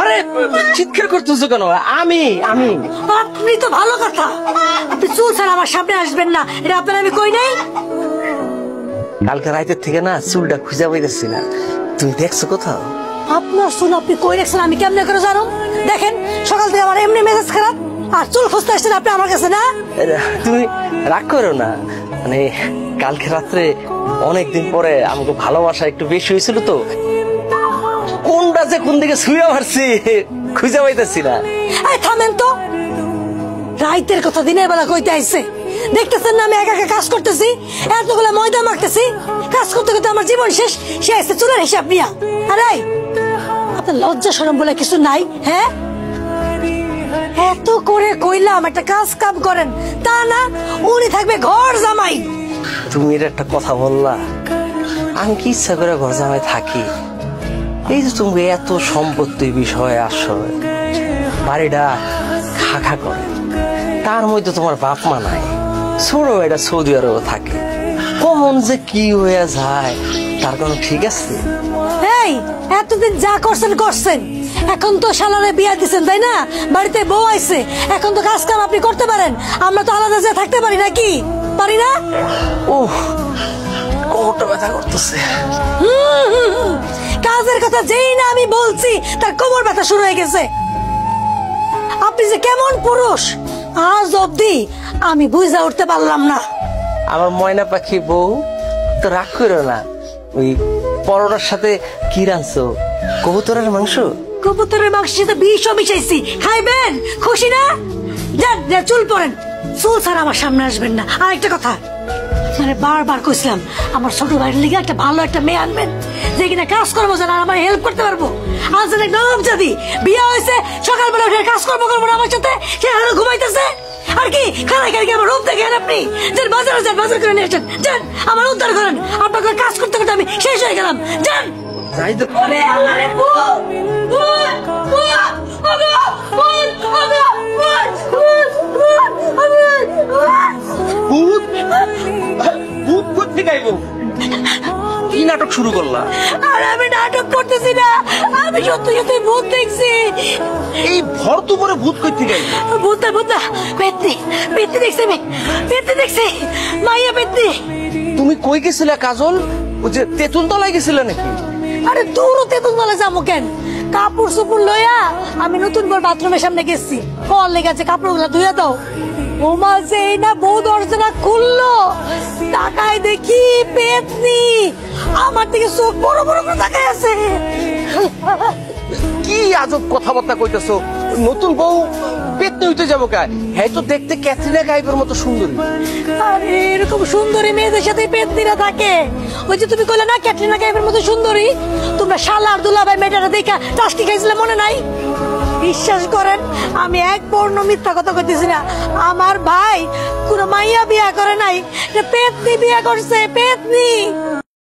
আরে চিৎকার করতেছো কেন? আমি আমি আপনি তো ভালো কথা, আপনি চুল ছাড়া আমার সামনে আসবেন না, এটা আপনার আমি কই নাই? কালকে রাতের থেকে না চুলটা খুঁজে পাইতেছি না, তুমি দেখছো কোথাও? আপনার চুল আপনি কই রাখছেন আমি কেমনে করে জানো? দেখেন সকাল থেকে আমার এমনি মেজাজ খারাপ, আর চুল খুঁজতে আসছেন আপনি আমার কাছে না? তুমি রাগ করো না, মানে কালকে রাত্রে অনেকদিন পরে আমাকে ভালোবাসা একটু বেশি হয়েছিল তো, কোনটা যে কোন দিকে শুয়ে মারছি খুঁজে পাইতেছি না। থামেন তো, রাইতের কথা দিনের বেলা কইতে আইছে, দেখতেছেন না আমি একা একা কাজ করতেছি, এতগুলো ময়দা মাখতেছি, কাজ করতে করতে আমার জীবন শেষ, সে আসছে চুলের হিসাব নিয়া। আরে আপনার লজ্জা শরম বলে কিছু নাই? হ্যাঁ, এত করে কইলাম একটা কাজ কাম করেন, তা না উনি থাকবে ঘর জামাই। তুমি এর একটা কথা বললা, আমি কি ইচ্ছা করে ঘর জামাই থাকি? এই যে তুমি এত সম্পত্তির বিষয়ে আসো, বাড়িটা খা খা করে, তার মধ্যে তোমার বাপ মা নাই, ছোট এটা সৌদি আরবে থাকে, কমন যে কি হয়ে যায় তার কোনো ঠিক আছে? এই এতদিন যা করছেন করছেন, এখন তো শালারে বিয়া দিচ্ছেন তাই না, বাড়িতে বউ আইছে, এখন তো কাজ কাম আপনি করতে পারেন, আমরা তো আলাদা যা থাকতে পারি নাকি? পারি না? ওহ কোমরটা ব্যথা করতেছে। কাজের কথা যেই না আমি বলছি তার কোমর ব্যথা শুরু হয়ে গেছে। আপনি যে কেমন পুরুষ আজ অব্দি আমি বুঝা উঠতে পারলাম না। আমার ময়না পাখি বউ, তো রাগ করো না, ওই পরোটার সাথে কি রাঁধছো? কবুতরের মাংস? কবুতরের মাংস সাথে বিষও মিশাইছি, খাইবেন? খুশি না? যান চুল পরেন, চুল ছাড়া আমার সামনে আসবেন না। আর একটা কথা, মানে বারবার কইছিলাম আমার ছোট ভাইয়ের লিগে একটা ভালো একটা মেয়ে আনবেন, যে কিনা কাজ করবো জানা, আমার হেল্প করতে পারবো। আজ নরম জাতি বিয়ে হয়েছে, সকালবেলা উঠে কাজ করবো না আমার সাথে, সে ঘুমাইতেছে আর কি খানায় খাই আমার রূপ দেখেন আপনি। যান বাজারে যান, বাজার করে নিয়ে আসেন, যান আমার উদ্ধার করেন, আপনাকে কাজ করতে করতে আমি শেষ হয়ে গেলাম, যান। কি নাটক শুরু করলা? আর আমি নাটক করতেছি না, আমি সত্যি সত্যি ভূত দেখছি। এই ভর দুপুরে ভূত কইতে গেল? ভূত ভূত পেত্নি পেত্নি দেখছি, আমি পেত্নি দেখছি, মাইয়া পেত্নি। তুমি কই গেছিলে কাজল? ও যে তেঁতুল তলায় গেছিলে নাকি? আরে দূর তেঁতুল তলায় যাবো কেন, কাপড় চোপড় লইয়া আমি নতুন করে বাথরুমের সামনে গেছি, কল লেগেছে কাপড় গুলা ধুইয়া দাও। ওমা যেই না বউ দরজা খুললো, তাকায় দেখি পেতনি আমার দিকে চোখ বড় বড় করে তাকায় আছে। কি আজব কথাবার্তা কইতেছো? নতুন বউ পেতনি হইতে যাবো কে? হ্যাঁ তো দেখতে ক্যাটরিনা কাইফের মতো সুন্দরী। আরে এরকম সুন্দরী মেয়েদের সাথে পেতনিরা থাকে। ওই যে তুমি কইলে না ক্যাটরিনা কাইফের মতো সুন্দরী, তোমরা শালা আর দুলাভাই মেয়েটারা দেখা টাস্কি খাইছিলে মনে নাই? বিশ্বাস করেন আমি এক বর্ণ মিথ্যা কথা কইতেছি না, আমার ভাই কোনো মাইয়া বিয়া করে নাই, পেতনি বিয়া করছে, পেতনি।